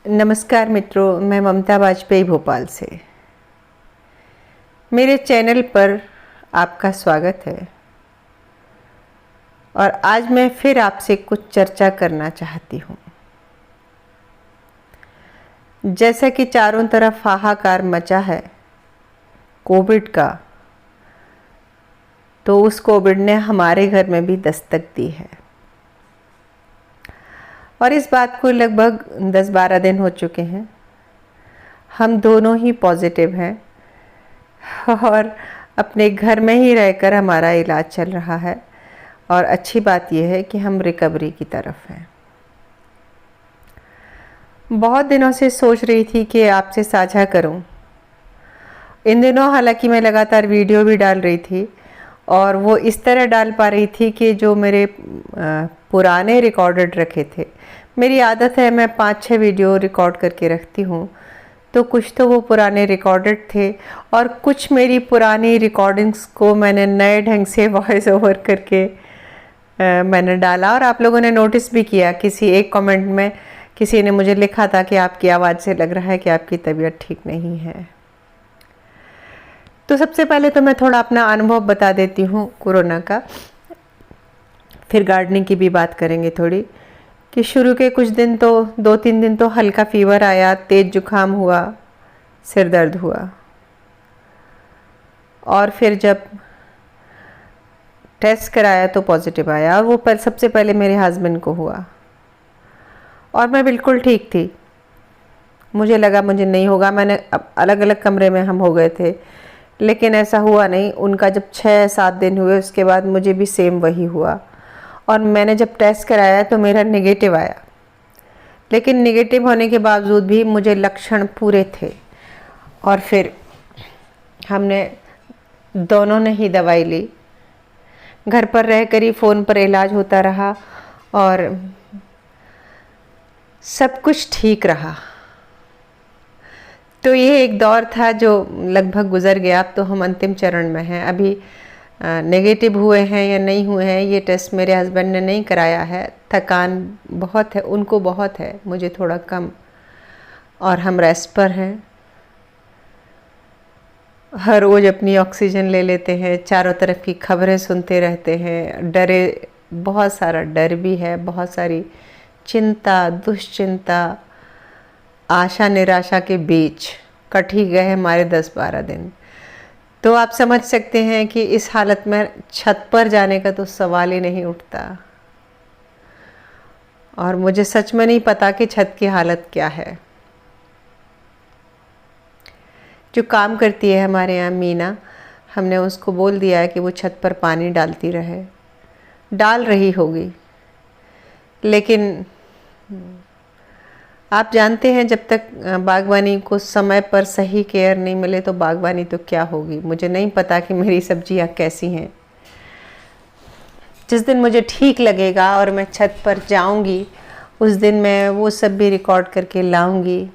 नमस्कार मित्रों, मैं ममता वाजपेयी भोपाल से। मेरे चैनल पर आपका स्वागत है और आज मैं फिर आपसे कुछ चर्चा करना चाहती हूँ। जैसा कि चारों तरफ हाहाकार मचा है कोविड का, तो उस कोविड ने हमारे घर में भी दस्तक दी है और इस बात को लगभग 10-12 दिन हो चुके हैं। हम दोनों ही पॉजिटिव हैं और अपने घर में ही रहकर हमारा इलाज चल रहा है और अच्छी बात यह है कि हम रिकवरी की तरफ हैं। बहुत दिनों से सोच रही थी कि आपसे साझा करूं। इन दिनों हालांकि मैं लगातार वीडियो भी डाल रही थी और वो इस तरह डाल पा रही थी कि जो मेरे पुराने रिकॉर्डेड रखे थे, मेरी आदत है मैं 5-6 वीडियो रिकॉर्ड करके रखती हूँ, तो कुछ तो वो पुराने रिकॉर्डेड थे और कुछ मेरी पुरानी रिकॉर्डिंग्स को मैंने नए ढंग से वॉइस ओवर करके मैंने डाला। और आप लोगों ने नोटिस भी किया, किसी एक कमेंट में किसी ने मुझे लिखा था कि आपकी आवाज़ से लग रहा है कि आपकी तबीयत ठीक नहीं है। तो सबसे पहले तो मैं थोड़ा अपना अनुभव बता देती हूँ कोरोना का, फिर गार्डनिंग की भी बात करेंगे थोड़ी। कि शुरू के कुछ दिन तो 2-3 दिन तो हल्का फीवर आया, तेज जुकाम हुआ, सिर दर्द हुआ और फिर जब टेस्ट कराया तो पॉजिटिव आया और वो पर सबसे पहले मेरे हस्बैंड को हुआ और मैं बिल्कुल ठीक थी। मुझे लगा मुझे नहीं होगा, मैंने अलग अलग कमरे में हम हो गए थे, लेकिन ऐसा हुआ नहीं। उनका जब 6-7 दिन हुए उसके बाद मुझे भी सेम वही हुआ और मैंने जब टेस्ट कराया तो मेरा नेगेटिव आया, लेकिन नेगेटिव होने के बावजूद भी मुझे लक्षण पूरे थे और फिर हमने दोनों ने ही दवाई ली। घर पर रहकर ही फ़ोन पर इलाज होता रहा और सब कुछ ठीक रहा। तो ये एक दौर था जो लगभग गुजर गया। अब तो हम अंतिम चरण में हैं। अभी नेगेटिव हुए हैं या नहीं हुए हैं ये टेस्ट मेरे हस्बैंड ने नहीं कराया है। थकान बहुत है, उनको बहुत है, मुझे थोड़ा कम, और हम रेस्ट पर हैं। हर रोज़ अपनी ऑक्सीजन ले लेते हैं, चारों तरफ की खबरें सुनते रहते हैं, डरे, बहुत सारा डर भी है, बहुत सारी चिंता, दुश्चिंता, आशा निराशा के बीच कट ही गए हमारे 10-12 दिन। तो आप समझ सकते हैं कि इस हालत में छत पर जाने का तो सवाल ही नहीं उठता और मुझे सच में नहीं पता कि छत की हालत क्या है। जो काम करती है हमारे यहाँ मीना, हमने उसको बोल दिया है कि वो छत पर पानी डालती रहे, डाल रही होगी, लेकिन आप जानते हैं जब तक बागवानी को समय पर सही केयर नहीं मिले तो बागवानी तो क्या होगी। मुझे नहीं पता कि मेरी सब्जियां कैसी हैं। जिस दिन मुझे ठीक लगेगा और मैं छत पर जाऊंगी, उस दिन मैं वो सब भी रिकॉर्ड करके लाऊंगी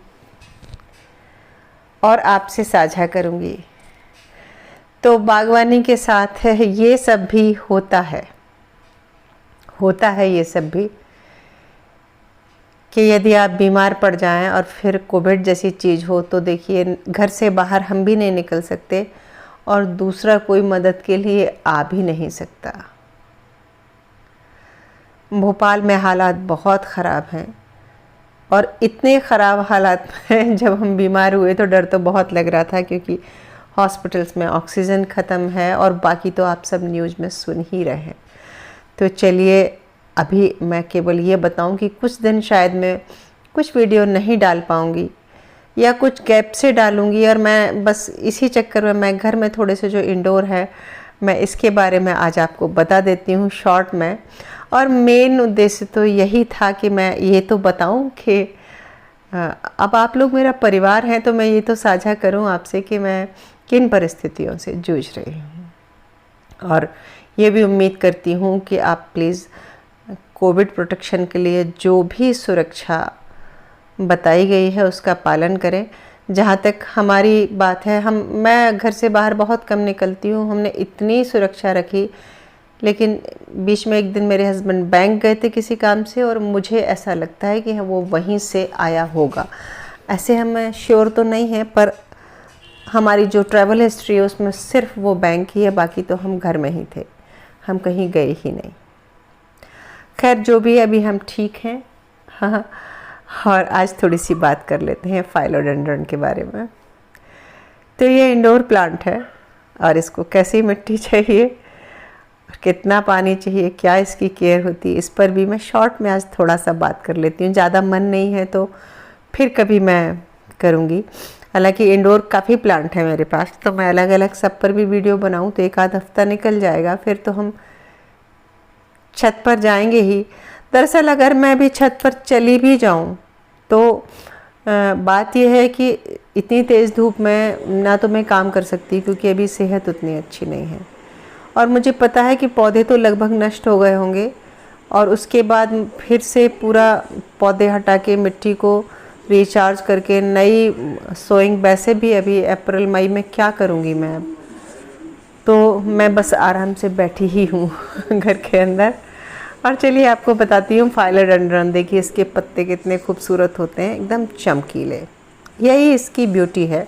और आपसे साझा करूंगी। तो बागवानी के साथ ये सब भी होता है ये सब भी, कि यदि आप बीमार पड़ जाएं और फिर कोविड जैसी चीज़ हो तो देखिए, घर से बाहर हम भी नहीं निकल सकते और दूसरा कोई मदद के लिए आ भी नहीं सकता। भोपाल में हालात बहुत ख़राब हैं और इतने ख़राब हालात में जब हम बीमार हुए तो डर तो बहुत लग रहा था, क्योंकि हॉस्पिटल्स में ऑक्सीजन ख़त्म है और बाकी तो आप सब न्यूज़ में सुन ही रहे हैं। तो चलिए, अभी मैं केवल ये बताऊं कि कुछ दिन शायद मैं कुछ वीडियो नहीं डाल पाऊंगी या कुछ गैप से डालूंगी, और मैं बस इसी चक्कर में मैं घर में थोड़े से जो इंडोर है मैं इसके बारे में आज आपको बता देती हूँ शॉर्ट में। और मेन उद्देश्य तो यही था कि मैं ये तो बताऊं कि अब आप लोग मेरा परिवार हैं, तो मैं ये तो साझा करूं आपसे कि मैं किन परिस्थितियों से जूझ रही हूँ। और ये भी उम्मीद करती हूँ कि आप प्लीज़ कोविड प्रोटेक्शन के लिए जो भी सुरक्षा बताई गई है उसका पालन करें। जहाँ तक हमारी बात है, मैं घर से बाहर बहुत कम निकलती हूँ। हमने इतनी सुरक्षा रखी लेकिन बीच में एक दिन मेरे हस्बैंड बैंक गए थे किसी काम से, और मुझे ऐसा लगता है कि वो वहीं से आया होगा। ऐसे हमें श्योर तो नहीं है, पर हमारी जो ट्रैवल हिस्ट्री है उसमें सिर्फ वो बैंक ही है, बाकी तो हम घर में ही थे, हम कहीं गए ही नहीं। खैर जो भी है, अभी हम ठीक हैं। हाँ, और आज थोड़ी सी बात कर लेते हैं फाइलोडेंड्रन के बारे में। तो ये इंडोर प्लांट है, और इसको कैसी मिट्टी चाहिए, कितना पानी चाहिए, क्या इसकी केयर होती है, इस पर भी मैं शॉर्ट में आज थोड़ा सा बात कर लेती हूँ। ज़्यादा मन नहीं है तो फिर कभी मैं करूँगी। हालांकि इंडोर काफ़ी प्लांट है मेरे पास, तो मैं अलग अलग सब पर भी वीडियो बनाऊँ तो एक आध हफ्ता निकल जाएगा, फिर तो हम छत पर जाएंगे ही। दरअसल अगर मैं भी छत पर चली भी जाऊँ तो बात यह है कि इतनी तेज़ धूप में ना तो मैं काम कर सकती, क्योंकि अभी सेहत उतनी अच्छी नहीं है, और मुझे पता है कि पौधे तो लगभग नष्ट हो गए होंगे, और उसके बाद फिर से पूरा पौधे हटा के मिट्टी को रिचार्ज करके नई सोइंग, वैसे भी अभी अप्रैल मई में क्या करूँगी मैं अब, तो मैं बस आराम से बैठी ही हूँ घर के अंदर। और चलिए आपको बताती हूँ फाइलोडेंड्रन। देखिए इसके पत्ते कितने खूबसूरत होते हैं, एकदम चमकीले, यही इसकी ब्यूटी है।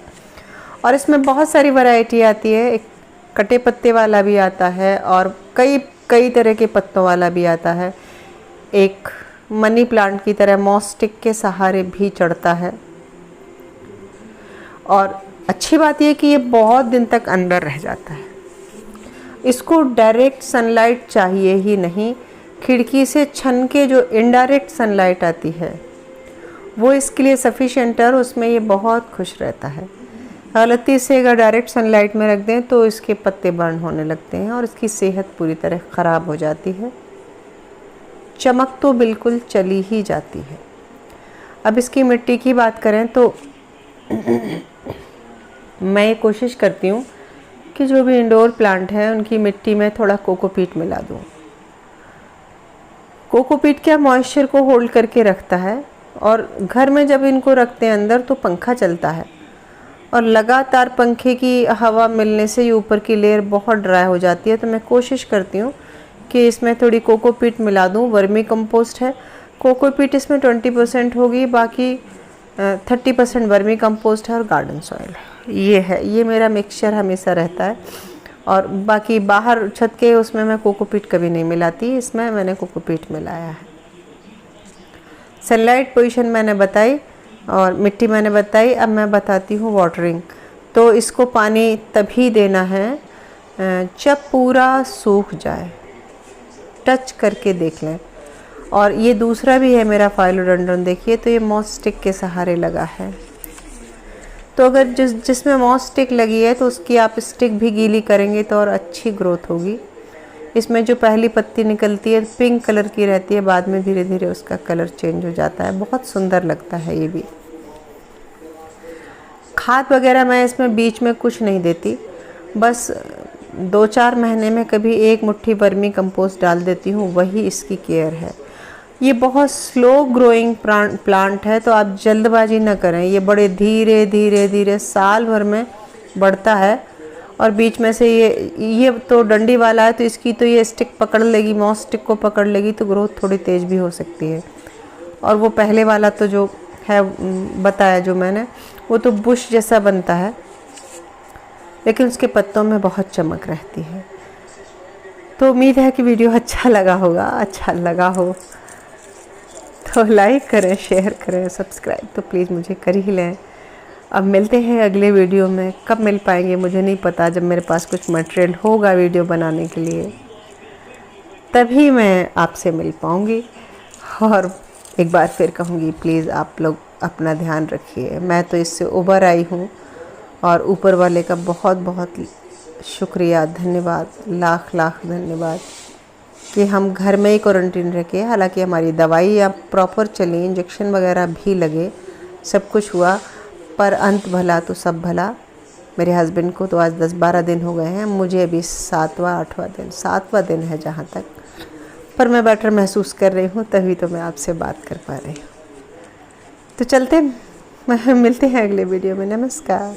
और इसमें बहुत सारी वैरायटी आती है, एक कटे पत्ते वाला भी आता है और कई तरह के पत्तों वाला भी आता है। एक मनी प्लांट की तरह मॉस स्टिक के सहारे भी चढ़ता है, और अच्छी बात यह कि ये बहुत दिन तक अंदर रह जाता है। इसको डायरेक्ट सनलाइट चाहिए ही नहीं, खिड़की से छन के जो इनडायरेक्ट सनलाइट आती है वो इसके लिए सफिशिएंट है, और उसमें ये बहुत खुश रहता है। गलती से अगर डायरेक्ट सनलाइट में रख दें तो इसके पत्ते बर्न होने लगते हैं और इसकी सेहत पूरी तरह ख़राब हो जाती है, चमक तो बिल्कुल चली ही जाती है। अब इसकी मिट्टी की बात करें तो मैं ये कोशिश करती हूँ कि जो भी इंडोर प्लांट है उनकी मिट्टी में थोड़ा कोकोपीट मिला दूँ। कोकोपीट क्या मॉइस्चर को होल्ड करके रखता है, और घर में जब इनको रखते हैं अंदर तो पंखा चलता है, और लगातार पंखे की हवा मिलने से ये ऊपर की लेयर बहुत ड्राई हो जाती है। तो मैं कोशिश करती हूँ कि इसमें थोड़ी कोकोपीट मिला दूँ। वर्मी कंपोस्ट है, कोकोपीट इसमें 20% होगी, बाकी 30% वर्मी कंपोस्ट है और गार्डन सॉइल। ये है, ये मेरा मिक्सचर हमेशा रहता है। और बाकी बाहर छत के उसमें मैं कोकोपीट कभी नहीं मिलाती, इसमें मैंने कोकोपीट मिलाया है। सनलाइट पोजीशन मैंने बताई और मिट्टी मैंने बताई। अब मैं बताती हूँ वाटरिंग। तो इसको पानी तभी देना है जब पूरा सूख जाए, टच करके देख लें। और ये दूसरा भी है मेरा फाइलोडेंड्रन, देखिए तो ये मॉस स्टिक के सहारे लगा है। तो अगर जिसमें मॉस स्टिक लगी है तो उसकी आप स्टिक भी गीली करेंगे तो और अच्छी ग्रोथ होगी। इसमें जो पहली पत्ती निकलती है पिंक कलर की रहती है, बाद में धीरे धीरे उसका कलर चेंज हो जाता है, बहुत सुंदर लगता है ये भी। खाद वगैरह मैं इसमें बीच में कुछ नहीं देती, बस 2-4 महीने में कभी एक मुट्ठी वर्मी कंपोस्ट डाल देती हूँ, वही इसकी केयर है। ये बहुत स्लो ग्रोइंग प्लांट है, तो आप जल्दबाजी न करें। ये बड़े धीरे धीरे धीरे साल भर में बढ़ता है, और बीच में से ये तो डंडी वाला है तो इसकी तो ये स्टिक पकड़ लेगी, मॉस स्टिक को पकड़ लेगी तो ग्रोथ थोड़ी तेज़ भी हो सकती है। और वो पहले वाला तो जो है बताया जो मैंने, वो तो बुश जैसा बनता है, लेकिन उसके पत्तों में बहुत चमक रहती है। तो उम्मीद है कि वीडियो अच्छा लगा होगा। अच्छा लगा हो तो लाइक करें, शेयर करें, सब्सक्राइब तो प्लीज़ मुझे कर ही लें। अब मिलते हैं अगले वीडियो में। कब मिल पाएंगे मुझे नहीं पता, जब मेरे पास कुछ मटेरियल होगा वीडियो बनाने के लिए तभी मैं आपसे मिल पाऊँगी। और एक बार फिर कहूँगी, प्लीज़ आप लोग अपना ध्यान रखिए। मैं तो इससे उबर आई हूँ, और ऊपर वाले का बहुत बहुत शुक्रिया, धन्यवाद, लाख लाख धन्यवाद कि हम घर में ही क्वारंटीन रखे। हालांकि हमारी दवाई अब प्रॉपर चली, इंजेक्शन वगैरह भी लगे, सब कुछ हुआ, पर अंत भला तो सब भला। मेरे हस्बैंड को तो आज 10-12 दिन हो गए हैं, मुझे अभी 7वां दिन है जहाँ तक, पर मैं बेटर महसूस कर रही हूँ, तभी तो मैं आपसे बात कर पा रही हूँ। तो चलते मिलते हैं अगले वीडियो में। नमस्कार।